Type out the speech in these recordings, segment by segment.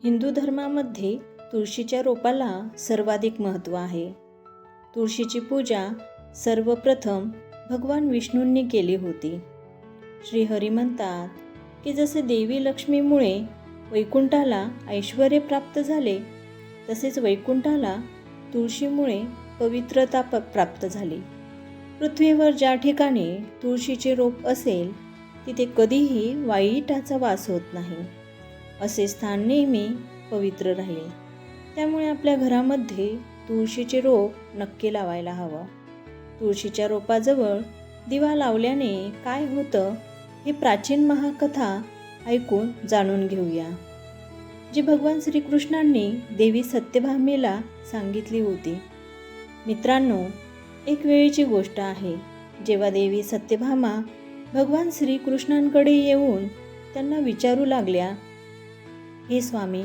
हिंदू धर्मामध्ये तुळशीच्या रोपाला सर्वाधिक महत्त्व आहे. तुळशीची पूजा सर्वप्रथम भगवान विष्णूंनी केली होती. श्रीहरी म्हणतात की जसे देवी लक्ष्मीमुळे वैकुंठाला ऐश्वर्य प्राप्त झाले, तसेच वैकुंठाला तुळशीमुळे पवित्रता प्राप्त झाली. पृथ्वीवर ज्या ठिकाणी तुळशीचे रोप असेल तिथे कधीही वाईटाचा वास होत नाही. असे स्थान नेहमी पवित्र राहील. त्यामुळे आपल्या घरामध्ये तुळशीचे रोप नक्की लावायला हवं. तुळशीच्या रोपाजवळ दिवा लावल्याने काय होतं ही प्राचीन महाकथा ऐकून जाणून घेऊया, जी भगवान श्रीकृष्णांनी देवी सत्यभामेला सांगितली होती. मित्रांनो, एक वेळेची गोष्ट आहे, जेव्हा देवी सत्यभामा भगवान श्रीकृष्णांकडे येऊन त्यांना विचारू लागल्या, हे स्वामी,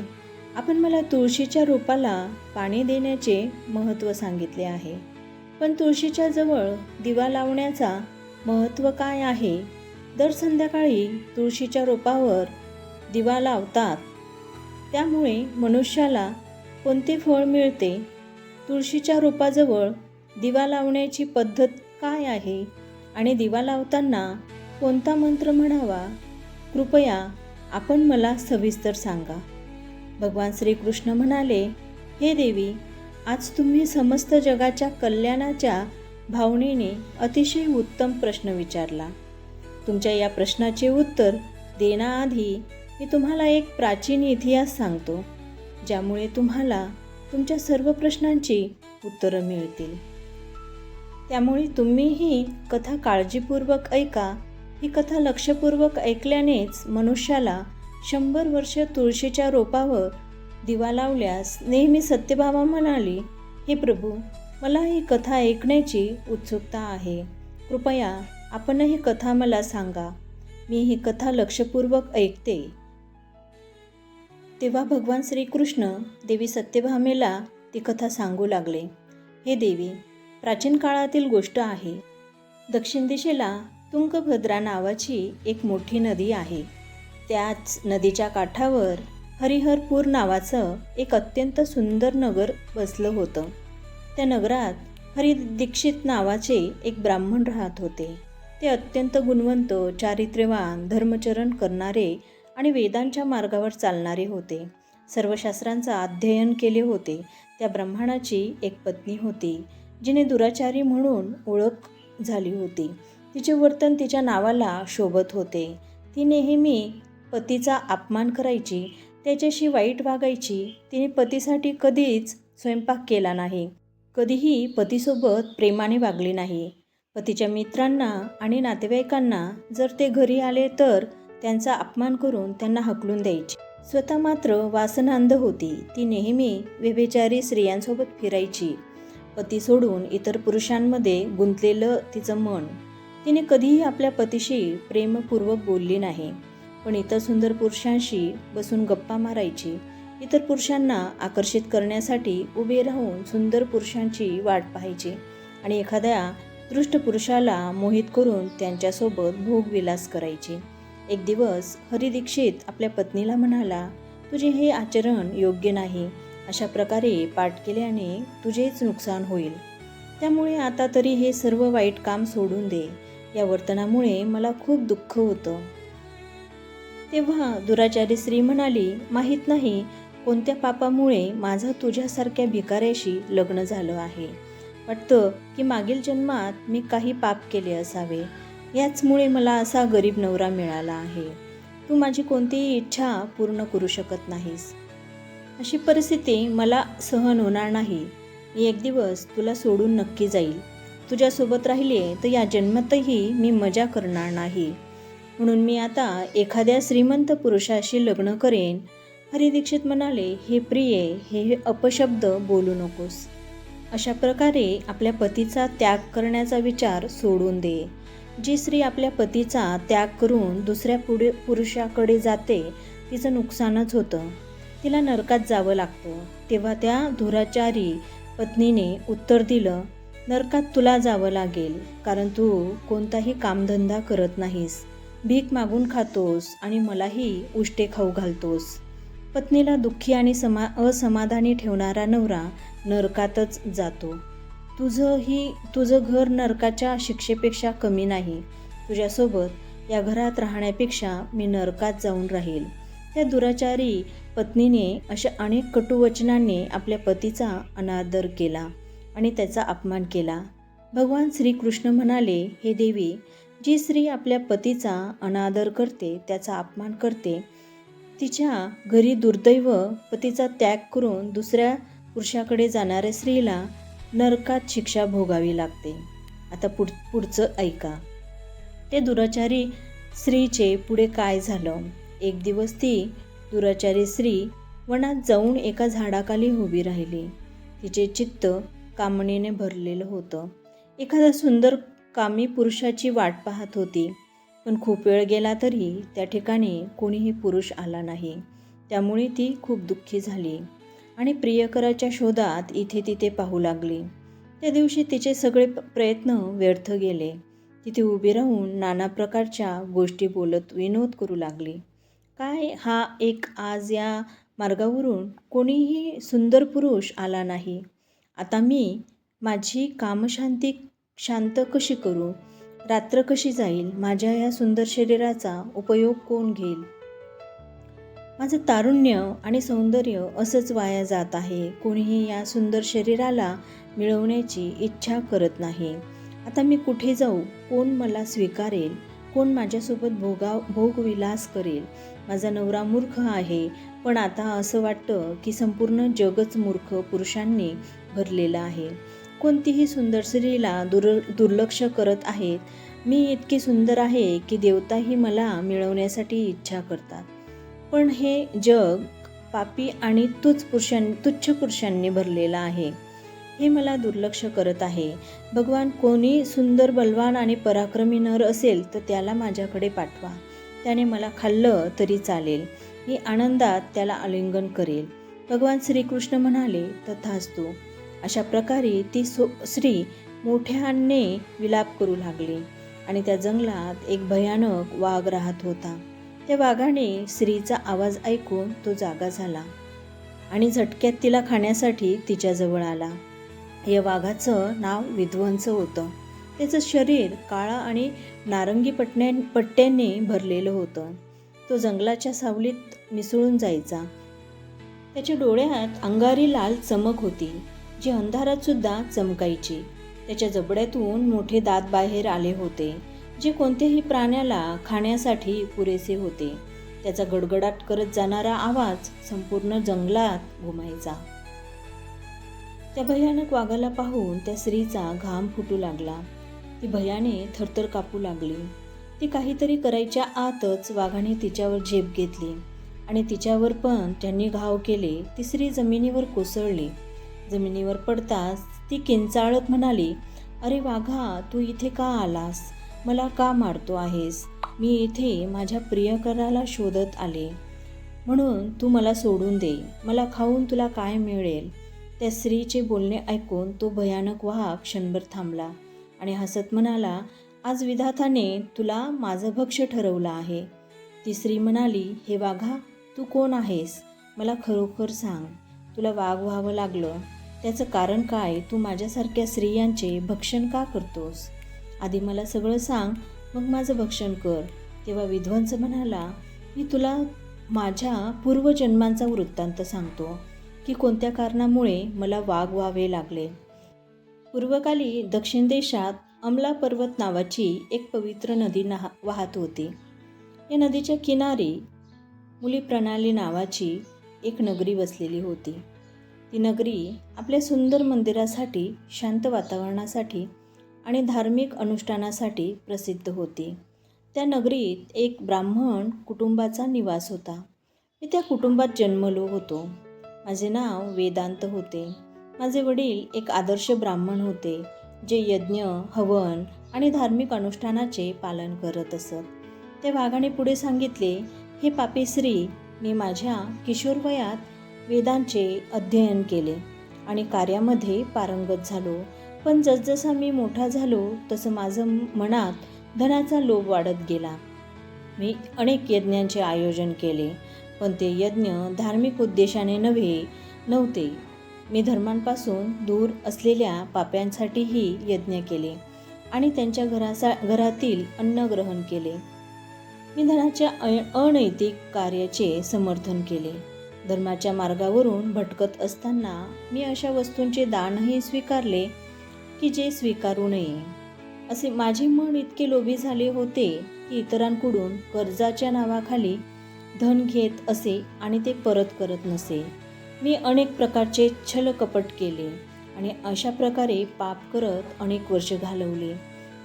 आपण मला तुळशीच्या रोपाला पाणी देण्याचे महत्त्व सांगितले आहे, पण तुळशीच्या जवळ दिवा लावण्याचा महत्त्व काय आहे? दर संध्याकाळी तुळशीच्या रोपावर दिवा लावतात, त्यामुळे मनुष्याला कोणते फळ मिळते? तुळशीच्या रोपाजवळ दिवा लावण्याची पद्धत काय आहे आणि दिवा लावताना कोणता मंत्र म्हणावा? कृपया आपण मला सविस्तर सांगा. भगवान श्रीकृष्ण म्हणाले, हे देवी, आज तुम्ही समस्त जगाच्या कल्याणाच्या भावनेने अतिशय उत्तम प्रश्न विचारला. तुमच्या या प्रश्नाचे उत्तर देण्याआधी मी तुम्हाला एक प्राचीन इतिहास सांगतो, ज्यामुळे तुम्हाला तुमच्या सर्व प्रश्नांची उत्तरं मिळतील. त्यामुळे तुम्ही ही कथा काळजीपूर्वक ऐका. ही कथा लक्षपूर्वक ऐकल्यानेच मनुष्याला 100 वर्ष तुळशीच्या रोपावर दिवा लावल्यास नेहमी सत्यभामा म्हणाली, हे प्रभू, मला ही कथा ऐकण्याची उत्सुकता आहे. कृपया आपण ही कथा मला सांगा. मी ही कथा लक्षपूर्वक ऐकते. तेव्हा भगवान श्रीकृष्ण देवी सत्यभामेला ती कथा सांगू लागले. हे देवी, प्राचीन काळातील गोष्ट आहे. दक्षिण दिशेला तुंगभद्रा नावाची एक मोठी नदी आहे. त्याच नदीच्या काठावर हरिहरपूर नावाचं एक अत्यंत सुंदर नगर बसलं होतं. त्या नगरात हरिदीक्षित नावाचे एक ब्राह्मण राहत होते. ते अत्यंत गुणवंत, चारित्र्यवान, धर्मचरण करणारे आणि वेदांच्या मार्गावर चालणारे होते. सर्व शास्त्रांचं अध्ययन केले होते. त्या ब्राह्मणाची एक पत्नी होती, जिने दुराचारी म्हणून ओळख झाली होती. तिचे वर्तन तिच्या नावाला शोभत होते. ती नेहमी पतीचा अपमान करायची, त्याच्याशी वाईट वागायची. तिने पतीसाठी कधीच स्वयंपाक केला नाही, कधीही पतीसोबत प्रेमाने वागली नाही. पतीच्या मित्रांना आणि नातेवाईकांना जर ते घरी आले तर त्यांचा अपमान करून त्यांना हकलून द्यायची. स्वतः मात्र वासनांध होती. ती नेहमी व्यभिचारी स्त्रियांसोबत फिरायची. पती सोडून इतर पुरुषांमध्ये गुंतलेलं तिचं मन. तिने कधीही आपल्या पतीशी प्रेमपूर्वक बोलली नाही, पण इतर सुंदर पुरुषांशी बसून गप्पा मारायची. इतर पुरुषांना आकर्षित करण्यासाठी उभे राहून सुंदर पुरुषांची वाट पाहायची आणि एखाद्या दृष्ट पुरुषाला मोहित करून त्यांच्यासोबत भोगविलास करायची. एक दिवस हरिदीक्षित आपल्या पत्नीला म्हणाला, तुझे हे आचरण योग्य नाही. अशा प्रकारे पाठ केल्याने तुझेच नुकसान होईल. त्यामुळे आता तरी हे सर्व वाईट काम सोडून दे. या वर्तनामुळे मला खूप दुःख होतं. तेव्हा दुराचारी स्त्री म्हणाली, माहीत नाही कोणत्या पापामुळे माझं तुझ्यासारख्या भिकाऱ्याशी लग्न झालं आहे. वाटतं की मागील जन्मात मी काही पाप केले असावे. याचमुळे मला असा गरीब नवरा मिळाला आहे. तू माझी कोणतीही इच्छा पूर्ण करू शकत नाहीस. अशी परिस्थिती मला सहन होणार नाही. मी एक दिवस तुला सोडून नक्की जाईल. तुझ्यासोबत राहिले तर या जन्मातही मी मजा करणार नाही. म्हणून मी आता एखाद्या श्रीमंत पुरुषाशी लग्न करेन. हरिदीक्षित म्हणाले, हे प्रिये, हे अपशब्द बोलू नकोस. अशा प्रकारे आपल्या पतीचा त्याग करण्याचा विचार सोडून दे. जी स्त्री आपल्या पतीचा त्याग करून दुसऱ्या पुरुषाकडे जाते तिचं नुकसानच होतं. तिला नरकात जावं लागतं. तेव्हा त्या दुराचारी पत्नीने उत्तर दिलं, नरकात तुला जावं लागेल, कारण तू कोणताही कामधंदा करत नाहीस. भीक मागून खातोस आणि मलाही उष्टे खाऊ घालतोस. पत्नीला दुःखी आणि असमाधानी ठेवणारा नवरा नरकातच जातो. तुझं घर नरकाच्या शिक्षेपेक्षा कमी नाही. तुझ्यासोबत या घरात राहण्यापेक्षा मी नरकात जाऊन राहील. त्या दुराचारी पत्नीने अशा अनेक कटुवचनांनी आपल्या पतीचा अनादर केला आणि त्याचा अपमान केला. भगवान श्रीकृष्ण म्हणाले, हे देवी, जी स्त्री आपल्या पतीचा अनादर करते, त्याचा अपमान करते, तिच्या घरी दुर्दैव पतीचा त्याग करून दुसऱ्या पुरुषाकडे जाणाऱ्या स्त्रीला नरकात शिक्षा भोगावी लागते. आता पुढचं ऐका. ते दुराचारी स्त्रीचे पुढे काय झालं. एक दिवस ती दुराचारी स्त्री वनात जाऊन एका झाडाखाली उभी राहिली. तिचे चित्त कामनेने भरलेलं होतं. एखादा सुंदर कामी पुरुषाची वाट पाहत होती. पण खूप वेळ गेला तरी त्या ठिकाणी कोणीही पुरुष आला नाही. त्यामुळे ती खूप दुःखी झाली आणि प्रियकराच्या शोधात इथे तिथे पाहू लागली. त्या दिवशी तिचे सगळे प्रयत्न व्यर्थ गेले. तिथे उभी राहून नाना प्रकारच्या गोष्टी बोलत विनोद करू लागली. काय आज या मार्गावरून कोणीही सुंदर पुरुष आला नाही. आता मी माझी कामशांती शांत कशी करू? रात्र कशी जाईल? माझ्या या सुंदर शरीराचा उपयोग कोण घेईल? माझं तारुण्य आणि सौंदर्य असंच वाया जात आहे. कोणीही या सुंदर शरीराला मिळवण्याची इच्छा करत नाही. आता मी कुठे जाऊ? कोण मला स्वीकारेल? कोण माझ्यासोबत भोगविलास करेल? माझा नवरा मूर्ख आहे, पण आता असं वाटतं की संपूर्ण जगच मूर्ख पुरुषांनी भरलेलं आहे. कोणतीही सुंदर स्त्रीला दुर्लक्ष करत आहेत. मी इतकी सुंदर आहे की देवताही मला मिळवण्यासाठी इच्छा करतात. पण हे जग पापी आणि तुच्छ पुरुषांनी भरलेलं आहे. हे मला दुर्लक्ष करत आहे. भगवान, कोणी सुंदर, बलवान आणि पराक्रमी नर असेल तर त्याला माझ्याकडे पाठवा. त्याने मला खाल्लं तरी चालेल. मी आनंदात त्याला आलिंगन करेल. भगवान श्रीकृष्ण म्हणाले, तथास्तु. अशा प्रकारे ती स्त्री मोठ्याने विलाप करू लागली आणि त्या जंगलात एक भयानक वाघ राहत होता. त्या वाघाने स्त्रीचा आवाज ऐकून तो जागा झाला आणि झटक्यात तिला खाण्यासाठी तिच्याजवळ आला. या वाघाचं नाव विध्वंस होतं. त्याचं शरीर काळा आणि नारंगी पट्ट्यांनी भरलेलं होतं. तो जंगलाच्या सावलीत मिसळून जायचा. त्याच्या डोळ्यात अंगारी लाल चमक होती, जी अंधारात सुद्धा चमकायची. त्याच्या जबड्यातून मोठे दात बाहेर आले होते, जे कोणत्याही प्राण्याला खाण्यासाठी पुरेसे होते. त्याचा गडगडाट करत जाणारा आवाज संपूर्ण जंगलात घुमायचा. त्या भयानक वाघाला पाहून त्या स्त्रीचा घाम फुटू लागला. ती भयाने थरथर कापू लागली. ती काहीतरी करायच्या आतच वाघाने तिच्यावर झेप घेतली आणि तिच्यावर पण त्यांनी घाव केले. ती स्त्री जमिनीवर कोसळली. जमिनीवर पडताच ती किंचाळत म्हणाली, अरे वाघा, तू इथे का आलास? मला का मारतो आहेस? मी इथे माझ्या प्रियकराला शोधत आले, म्हणून तू मला सोडून दे. मला खाऊन तुला काय मिळेल? त्या स्त्रीचे बोलणे ऐकून तो भयानक वाघ क्षणभर थांबला आणि हसत म्हणाला, आज विधाताने तुला माझं भक्ष्य ठरवलं आहे. ती स्त्री म्हणाली, हे वाघा, तू कोण आहेस? मला खरोखर सांग. तुला वाघ व्हावं लागलं त्याचं कारण काय? तू माझ्यासारख्या स्त्रियांचे भक्षण का करतोस? आधी मला सगळं सांग, मग माझं भक्षण कर. तेव्हा विध्वंस म्हणाला, मी तुला माझ्या पूर्वजन्मांचा वृत्तांत सांगतो की कोणत्या कारणामुळे मला वाघ व्हावे लागले. पूर्वकाली दक्षिण देशात अमला पर्वत नावाची एक पवित्र नदी वाहत होती. या नदीच्या किनारी मुली प्रणाली नावाची एक नगरी वसलेली होती. ती नगरी आपल्या सुंदर मंदिरासाठी, शांत वातावरणासाठी आणि धार्मिक अनुष्ठानासाठी प्रसिद्ध होती. त्या नगरीत एक ब्राह्मण कुटुंबाचा निवास होता. मी त्या कुटुंबात जन्मलो होतो. माझे नाव वेदांत होते. माझे वडील एक आदर्श ब्राह्मण होते, जे यज्ञ, हवन आणि धार्मिक अनुष्ठानाचे पालन करत असत. त्या वाघाने पुढे सांगितले, हे पापी स्त्री, मी माझ्या किशोरवयात वेदांचे अध्ययन केले आणि कार्यामध्ये पारंगत झालो. पण जसजसा मी मोठा झालो तसं माझं मनात धनाचा लोभ वाढत गेला. मी अनेक यज्ञांचे आयोजन केले. पण ते यज्ञ धार्मिक उद्देशाने नव्हते. मी धर्मांपासून दूर असलेल्या पाप्यांसाठीही यज्ञ केले आणि त्यांच्या घरातील अन्न ग्रहण केले. मी धनाच्या अनैतिक कार्याचे समर्थन केले. धर्माच्या मार्गावरून भटकत असताना मी अशा वस्तूंचे दानही स्वीकारले की जे स्वीकारू नये. असे माझे मन इतके लोभी झाले होते की इतरांकडून कर्जाच्या नावाखाली धन घेत असे आणि ते परत करत नसे. मी अनेक प्रकारचे छल कपट केले आणि अशा प्रकारे पाप करत अनेक वर्ष घालवले.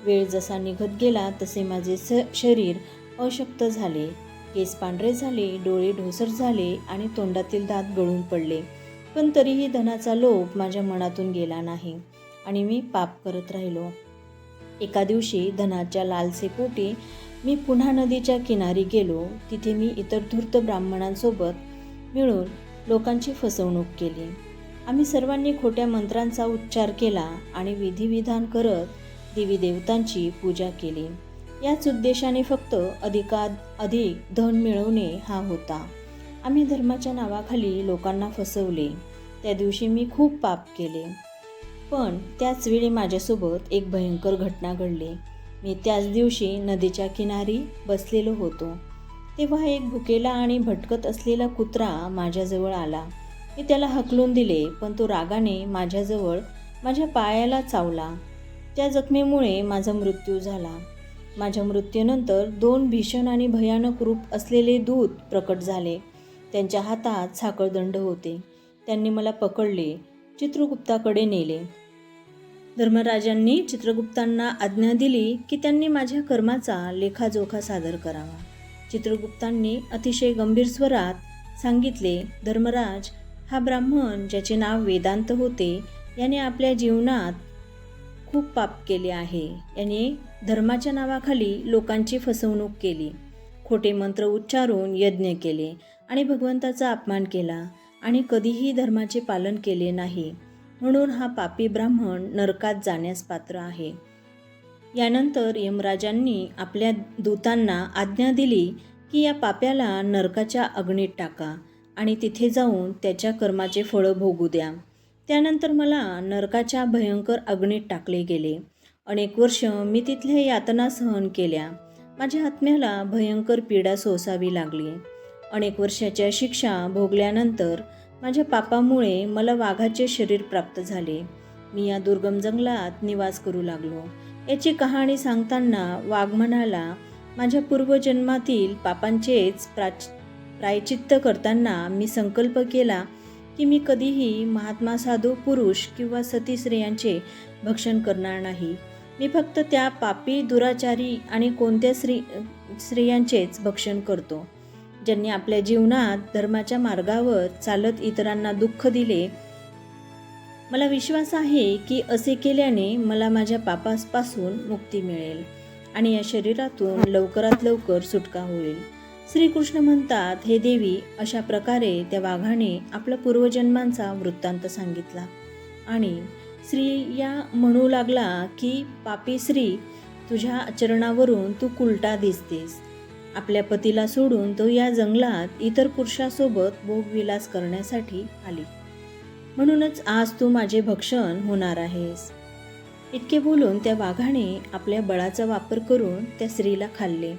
वेळ जसा निघत गेला तसे माझे शरीर अशक्त झाले, केस पांढरे झाले, डोळे ढोसर झाले आणि तोंडातील दात गळून पडले. पण तरीही धनाचा लोभ माझ्या मनातून गेला नाही आणि मी पाप करत राहिलो. एका दिवशी धनाच्या लालसेपोटी मी पुन्हा नदीच्या किनारी गेलो. तिथे मी इतर धूर्त ब्राह्मणांसोबत मिळून लोकांची फसवणूक केली. आम्ही सर्वांनी खोट्या मंत्रांचा उच्चार केला आणि विधिविधान करत देवी देवतांची पूजा केली. याच उद्देशाने फक्त अधिक धन मिळवणे हा होता. आम्ही धर्माच्या नावाखाली लोकांना फसवले. त्या दिवशी मी खूप पाप केले. पण त्याच वेळी माझ्यासोबत एक भयंकर घटना घडली. मी त्याच दिवशी नदीच्या किनारी बसलेलो होतो. तेव्हा एक भुकेला आणि भटकत असलेला कुत्रा माझ्याजवळ आला. मी त्याला हकलून दिले, पण तो रागाने माझ्याजवळ माझ्या पायाला चावला. त्या जखमेमुळे माझा मृत्यू झाला. माझ्या मृत्यूनंतर 2 भीषण आणि भयानक रूप असलेले दूत प्रकट झाले. त्यांच्या हातात साखळदंड होते. त्यांनी मला पकडले, चित्रगुप्ताकडे नेले. धर्मराजांनी चित्रगुप्तांना आज्ञा दिली की त्यांनी माझ्या कर्माचा लेखाजोखा सादर करावा. चित्रगुप्तांनी अतिशय गंभीर स्वरात सांगितले, धर्मराज, हा ब्राह्मण ज्याचे नाव वेदांत होते याने आपल्या जीवनात खूप पाप केले आहे. याने धर्माच्या नावाखाली लोकांची फसवणूक केली, खोटे मंत्र उच्चारून यज्ञ केले आणि भगवंताचा अपमान केला आणि कधीही धर्माचे पालन केले नाही. म्हणून हा पापी ब्राह्मण नरकात जाण्यास पात्र आहे. यानंतर यमराजांनी आपल्या दूतांना आज्ञा दिली की या पाप्याला नरकाच्या अग्नीत टाका आणि तिथे जाऊन त्याच्या कर्माचे फळं भोगू द्या. त्यानंतर मला नरकाच्या भयंकर अग्नीत टाकले गेले. अनेक वर्ष मी तिथल्या यातना सहन केल्या. माझ्या आत्म्याला भयंकर पीडा सोसावी लागली. अनेक वर्षाच्या शिक्षा भोगल्यानंतर माझ्या पापामुळे मला वाघाचे शरीर प्राप्त झाले. मी या दुर्गम जंगलात निवास करू लागलो. याची कहाणी सांगताना वाघ म्हणाला, माझ्या पूर्वजन्मातील पापांचेच प्रायचित्त करताना मी संकल्प केला की मी कधीही महात्मा साधू पुरुष किंवा सती स्त्रियांचे भक्षण करणार नाही. मी फक्त त्या पापी दुराचारी आणि कोणत्या स्त्रियांचेच भक्षण करतो ज्यांनी आपल्या जीवनात धर्माच्या मार्गावर चालत इतरांना दुःख दिले. मला विश्वास आहे की असे केल्याने मला माझ्या पापापासून मुक्ती मिळेल आणि या शरीरातून लवकरात लवकर सुटका होईल. श्रीकृष्ण म्हणतात, हे देवी, अशा प्रकारे त्या वाघाने आपल्या पूर्वजन्मांचा वृत्तांत सांगितला आणि श्री या म्हणू लागला की पापी श्री, तुझ्या आचरणावरून तू कुलटा दिसतेस. आपल्या पतीला सोडून तो या जंगलात इतर पुरुषासोबत भोगविलास करण्यासाठी आली. म्हणूनच आज तू माझे भक्षण होणार आहेस. इतके बोलून त्या वाघाने आपल्या बळाचा वापर करून त्या स्त्रीला खाल्ले.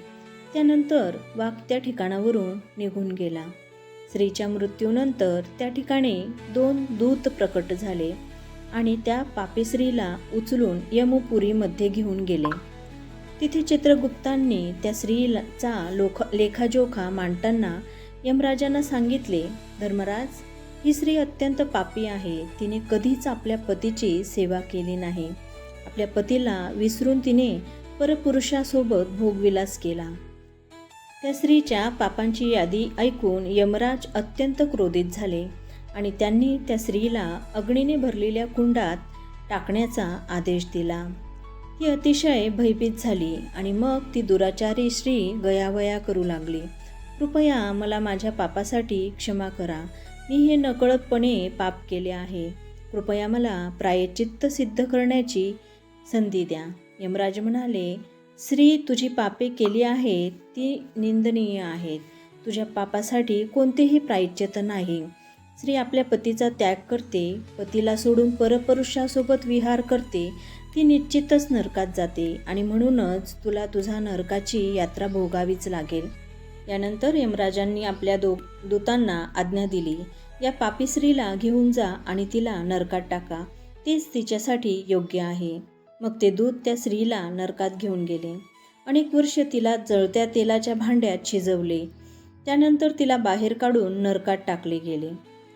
त्यानंतर वाघ त्या ठिकाणावरून निघून गेला. स्त्रीच्या मृत्यूनंतर त्या ठिकाणी 2 दूत प्रकट झाले आणि त्या पापी स्त्रीला उचलून यमपुरीमध्ये घेऊन गेले. तिथे चित्रगुप्तांनी त्या स्त्रीचा लेखाजोखा मांडताना यमराजांना सांगितले, धर्मराज, ही स्त्री अत्यंत पापी आहे. तिने कधीच आपल्या पतीची सेवा केली नाही. आपल्या पतीला विसरून तिने परपुरुषासोबत भोगविलास केला. त्या स्त्रीच्या पापांची यादी ऐकून यमराज अत्यंत क्रोधित झाले आणि त्यांनी त्या स्त्रीला अग्नीने भरलेल्या कुंडात टाकण्याचा आदेश दिला. ती अतिशय भयभीत झाली आणि मग ती दुराचारी स्त्री गयावया करू लागली. कृपया मला माझ्या पापासाठी क्षमा करा. मी हे नकळतपणे पाप केले आहे. कृपया मला प्रायश्चित्त सिद्ध करण्याची संधी द्या. यमराज म्हणाले, स्त्री, तुझी पापे केली आहेत ती निंदनीय आहेत. तुझ्या पापासाठी कोणतेही प्रायश्चित्त नाही. स्त्री आपल्या पतीचा त्याग करते, पतीला सोडून परपुरुषासोबत विहार करते, ती निश्चितच नरकात जाते आणि म्हणूनच तुला तुझा नरकाची यात्रा भोगावीच लागेल. यानंतर यमराजांनी आपल्या दूतांना आज्ञा दिली, या पापी स्त्रीला घेऊन जा आणि तिला नरकात टाका, तेच तिच्यासाठी योग्य आहे. मग ते दूत त्या स्त्रीला नरकात घेऊन गेले. अनेक वर्ष तिला जळत्या तेलाच्या भांड्यात शिजवले. त्यानंतर तिला बाहेर काढून नरकात टाकले गेले.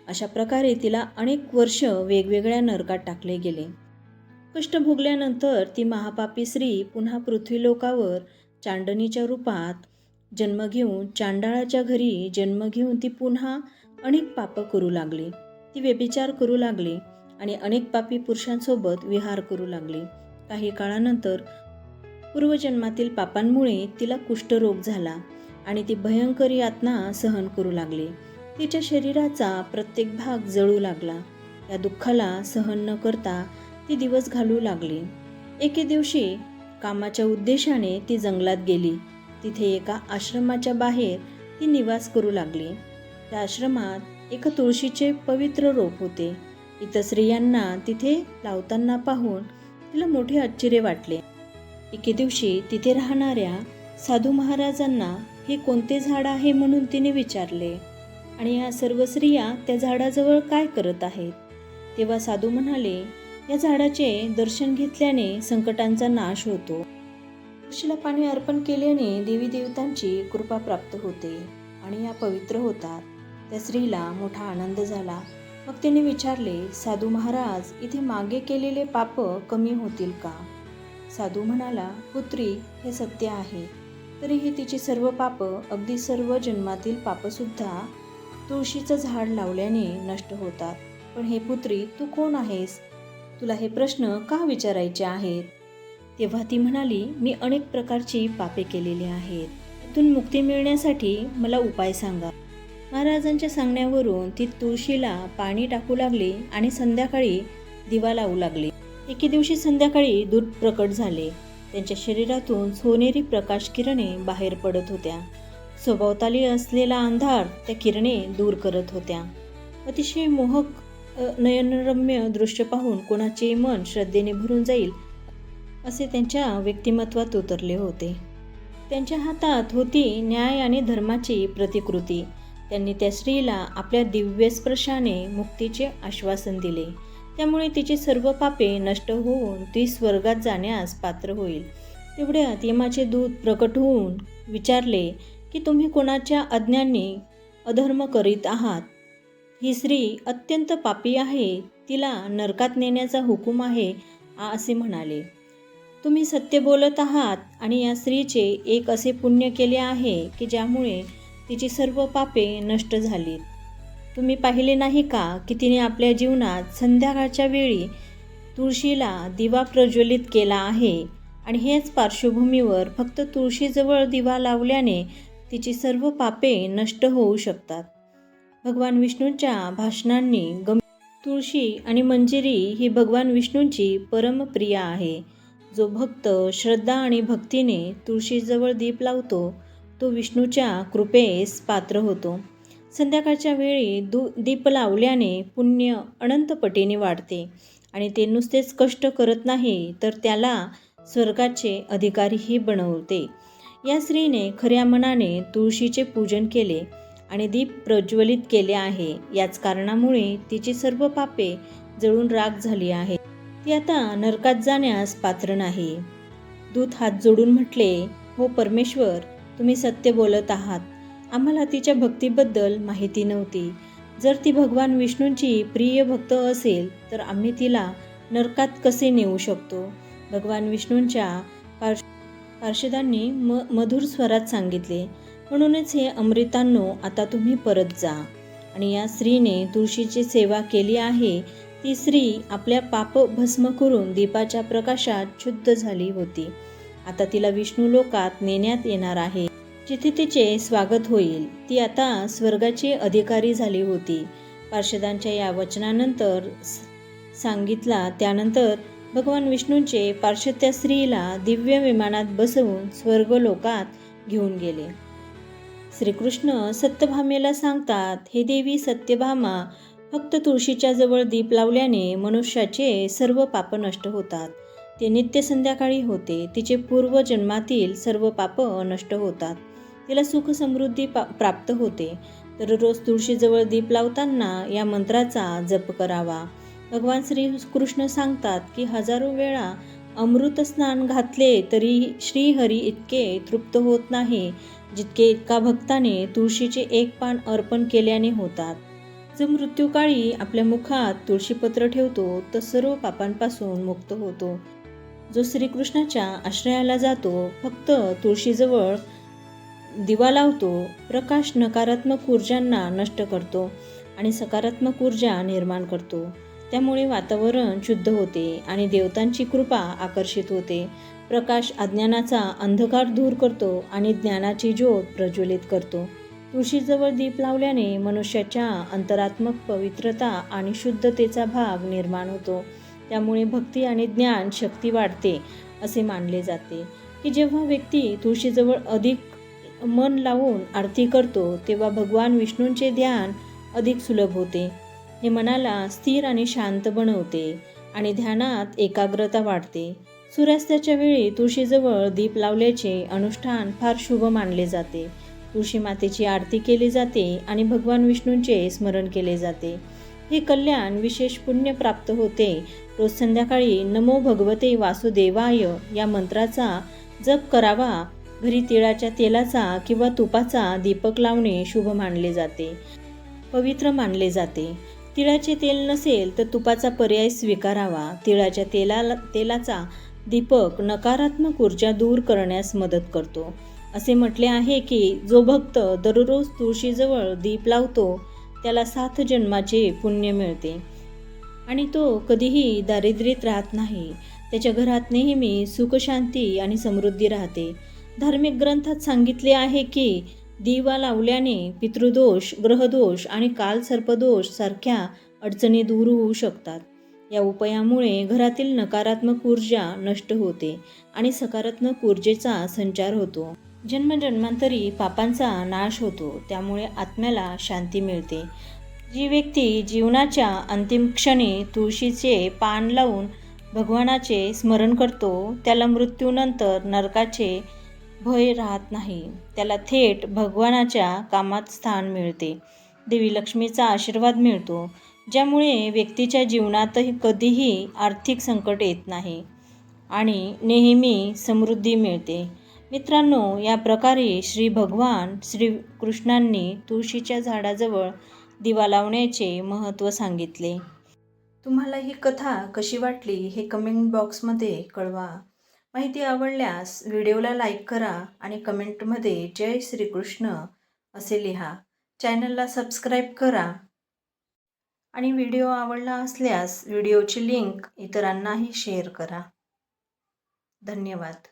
अशा प्रकारे तिला अनेक वर्ष वेगवेगळ्या नरकात टाकले गेले. कष्ट भोगल्यानंतर ती महापापी स्त्री पुन्हा पृथ्वीलोकावर चांडणीच्या रूपात जन्म घेऊन चांडाळाच्या घरी जन्म घेऊन ती पुन्हा अनेक पापं करू लागली. ती व्यभिचार करू लागली आणि अनेक पापी पुरुषांसोबत विहार करू लागली. काही काळानंतर पूर्वजन्मातील पापांमुळे तिला कुष्ठरोग झाला आणि ती भयंकर यातना सहन करू लागली. तिच्या शरीराचा प्रत्येक भाग जळू लागला. या दुःखाला सहन न करता ती दिवस घालू लागली. एके दिवशी कामाच्या उद्देशाने ती जंगलात गेली. तिथे एका आश्रमाच्या बाहेर ती निवास करू लागली. त्या आश्रमात एका तुळशीचे पवित्र रोप होते. इतर स्त्रियांना तिथे लावताना पाहून तिला मोठे आश्चर्य वाटले. एके दिवशी तिथे राहणाऱ्या साधू महाराजांना हे कोणते झाड आहे म्हणून तिने विचारले आणि या सर्व स्त्रिया त्या झाडाजवळ काय करत आहेत. तेव्हा साधू म्हणाले, या झाडाचे दर्शन घेतल्याने संकटांचा नाश होतो. तुळशीला पाणी अर्पण केल्याने देवी देवतांची कृपा प्राप्त होते आणि या पवित्र होतात. त्या स्त्रीला मोठा आनंद झाला. मग तिने विचारले, साधू महाराज, इथे मागे केलेले पाप कमी होतील का? साधू म्हणाला, पुत्री, हे सत्य आहे. तरीही तिची सर्व पाप, अगदी सर्व जन्मातील पापसुद्धा तुळशीचं झाड लावल्याने नष्ट होतात. पण हे पुत्री, तू कोण आहेस? तुला हे प्रश्न का विचारायचे आहेत? तेव्हा ती म्हणाली, मी अनेक प्रकारची पापे केलेली आहेत. त्यातून मुक्ती मिळण्यासाठी मला उपाय सांगा. महाराजांच्या सांगण्यावरून ती तुळशीला पाणी टाकू लागली आणि संध्याकाळी दिवा लावू लागली. एके दिवशी संध्याकाळी दूत प्रकट झाले. त्यांच्या शरीरातून सोनेरी प्रकाश किरणे बाहेर पडत होत्या. सभोवताली असलेला अंधार त्या किरणे दूर करत होत्या. अतिशय मोहक नयनरम्य दृश्य पाहून कोणाचे मन श्रद्धेने भरून जाईल असे त्यांच्या व्यक्तिमत्वात उतरले होते. त्यांच्या हातात होती न्याय आणि धर्माची प्रतिकृती. त्यांनी त्या स्त्रीला आपल्या दिव्य स्पर्शाने मुक्तीचे आश्वासन दिले. त्यामुळे तिची सर्व पापे नष्ट होऊन ती स्वर्गात जाण्यास पात्र होईल. तेवढ्यात यमाचे दूत प्रकट होऊन विचारले की तुम्ही कोणाच्या आज्ञांनी अधर्म करीत आहात? ही स्त्री अत्यंत पापी आहे, तिला नरकात नेण्याचा हुकूम आहे असे म्हणाले. तुम्ही सत्य बोलत आहात आणि या स्त्रीचे एक असे पुण्य केले आहे की ज्यामुळे तिची सर्व पापे नष्ट झालीत. तुम्ही पाहिले नाही का की तिने आपल्या जीवनात संध्याकाळच्या वेळी तुळशीला दिवा प्रज्वलित केला आहे आणि हेच पार्श्वभूमीवर फक्त तुळशीजवळ दिवा लावल्याने तिची सर्व पापे नष्ट होऊ शकतात. भगवान विष्णूंच्या भाषणांनी तुळशी आणि मंजिरी ही भगवान विष्णूंची परमप्रिय आहे. जो भक्त श्रद्धा आणि भक्तीने तुळशीजवळ दीप लावतो तो विष्णूच्या कृपेस पात्र होतो. संध्याकाळच्या वेळी दीप लावल्याने पुण्य अनंत पटीने वाढते आणि ते नुसतेच कष्ट करत नाही तर त्याला स्वर्गाचे अधिकारीही बनवते. या स्त्रीने खऱ्या मनाने तुळशीचे पूजन केले आणि दीप प्रज्वलित केले आहे. याच कारणामुळे तिची सर्व पापे जळून राख झाली आहे. ती आता नरकात जाण्यास पात्र नाही. दूत हात जोडून म्हटले, हो परमेश्वर, तुम्ही सत्य बोलत आहात. आम्हाला तिच्या भक्तीबद्दल माहिती नव्हती. जर ती भगवान विष्णूंची प्रिय भक्त असेल तर आम्ही तिला नरकात कसे नेऊ शकतो? भगवान विष्णूंच्या पार्षदांनी मधुर स्वरात सांगितले, म्हणूनच हे अमृतांनो, आता तुम्ही परत जा. आणि या स्त्रीने तुळशीची सेवा केली आहे. ती स्त्री आपल्या पाप भस्म करून दीपाच्या प्रकाशात शुद्ध झाली होती. आता तिला विष्णू लोकात नेण्यात येणार आहे, जिथे तिचे स्वागत होईल. ती आता स्वर्गाची अधिकारी झाली होती. पार्षदांच्या या वचनानंतर सांगितला त्यानंतर भगवान विष्णूंचे पार्षद त्या स्त्रीला दिव्य विमानात बसवून स्वर्गलोकात घेऊन गेले. श्रीकृष्ण सत्यभामेला सांगतात, हे देवी सत्यभामा, फक्त तुळशीच्या जवळ दीप लावल्याने मनुष्याचे सर्व पाप नष्ट होतात. ते नित्य संध्याकाळी होते. तिचे पूर्वजन्मातील सर्व पाप नष्ट होतात. तिला सुख समृद्धी प्राप्त होते. दररोज तुळशीजवळ दीप लावताना या मंत्राचा जप करावा. भगवान श्रीकृष्ण सांगतात की हजारो वेळा अमृत स्नान घातले तरी श्रीहरी इतके तृप्त होत नाही जितके एका भक्ताने तुळशीचे एक पान अर्पण केल्याने होतात. जो मृत्यूकाळी आपल्या मुखात तुळशीपत्र ठेवतो तो सर्व पापांपासून मुक्त होतो. जो श्रीकृष्णाच्या आश्रयाला जातो, फक्त तुळशीजवळ दिवा लावतो, प्रकाश नकारात्मक ऊर्जांना नष्ट करतो आणि सकारात्मक ऊर्जा निर्माण करतो. त्यामुळे वातावरण शुद्ध होते आणि देवतांची कृपा आकर्षित होते. प्रकाश अज्ञानाचा अंधकार दूर करतो आणि ज्ञानाची ज्योत प्रज्वलित करतो. तुळशीजवळ दीप लावल्याने मनुष्याच्या अंतरात्मक पवित्रता आणि शुद्धतेचा भाग निर्माण होतो. त्यामुळे भक्ती आणि ज्ञान शक्ती वाढते. असे मानले जाते की जेव्हा व्यक्ती तुळशीजवळ अधिक मन लावून आरती करतो तेव्हा भगवान विष्णूंचे ध्यान अधिक सुलभ होते. हे मनाला स्थिर आणि शांत बनवते आणि ध्यानात एकाग्रता वाढते. सूर्यास्ताच्या वेळी तुळशीजवळ दीप लावल्याचे अनुष्ठान फार शुभ मानले जाते. तुळशी मातेची आरती केली जाते आणि भगवान विष्णूंचे स्मरण केले जाते. हे कल्याण विशेष पुण्य प्राप्त होते. रोज संध्याकाळी नमो भगवते वासुदेवाय या मंत्राचा जप करावा. घरी तिळाच्या तेलाचा किंवा तुपाचा दीपक लावणे शुभ मानले जाते, पवित्र मानले जाते. तिळाचे तेल नसेल तर तुपाचा पर्याय स्वीकारावा. तिळाच्या तेलाचा दीपक नकारात्मक ऊर्जा दूर करण्यास मदत करतो. असे म्हटले आहे की जो भक्त दररोज तुळशीजवळ दीप लावतो त्याला 7 जन्माचे पुण्य मिळते आणि तो कधीही दारिद्र्यात राहत नाही. त्याच्या घरात नेहमी सुख, शांती आणि समृद्धी राहते. धार्मिक ग्रंथात सांगितले आहे की दिवा लावल्याने पितृदोष, ग्रहदोष आणि कालसर्पदोष सारख्या अडचणी दूर होऊ शकतात. या उपायामुळे घरातील नकारात्मक ऊर्जा नष्ट होते आणि सकारात्मक ऊर्जेचा संचार होतो. जन्मजन्मांतरी पापांचा नाश होतो. त्यामुळे आत्म्याला शांती मिळते. जी व्यक्ती जीवनाच्या अंतिम क्षणी तुळशीचे पान लावून भगवानाचे स्मरण करतो त्याला मृत्यूनंतर नरकाचे भय राहत नाही. त्याला थेट भगवानाच्या कामात स्थान मिळते. देवी लक्ष्मीचा आशीर्वाद मिळतो, ज्यामुळे व्यक्तीच्या जीवनातही कधीही आर्थिक संकट येत नाही आणि नेहमी समृद्धी मिळते. मित्रांनो, या प्रकारे भगवान श्रीकृष्णांनी तुळशीच्या झाडाजवळ दिवा लावण्याचे महत्त्व सांगितले. तुम्हाला ही कथा कशी वाटली हे कमेंट बॉक्समध्ये कळवा. माहिती आवडल्यास व्हिडिओला लाईक करा आणि कमेंटमध्ये जय श्रीकृष्ण असे लिहा. चॅनलला सबस्क्राईब करा आणि व्हिडिओ आवडला असल्यास व्हिडिओची लिंक इतरांनाही शेअर करा. धन्यवाद.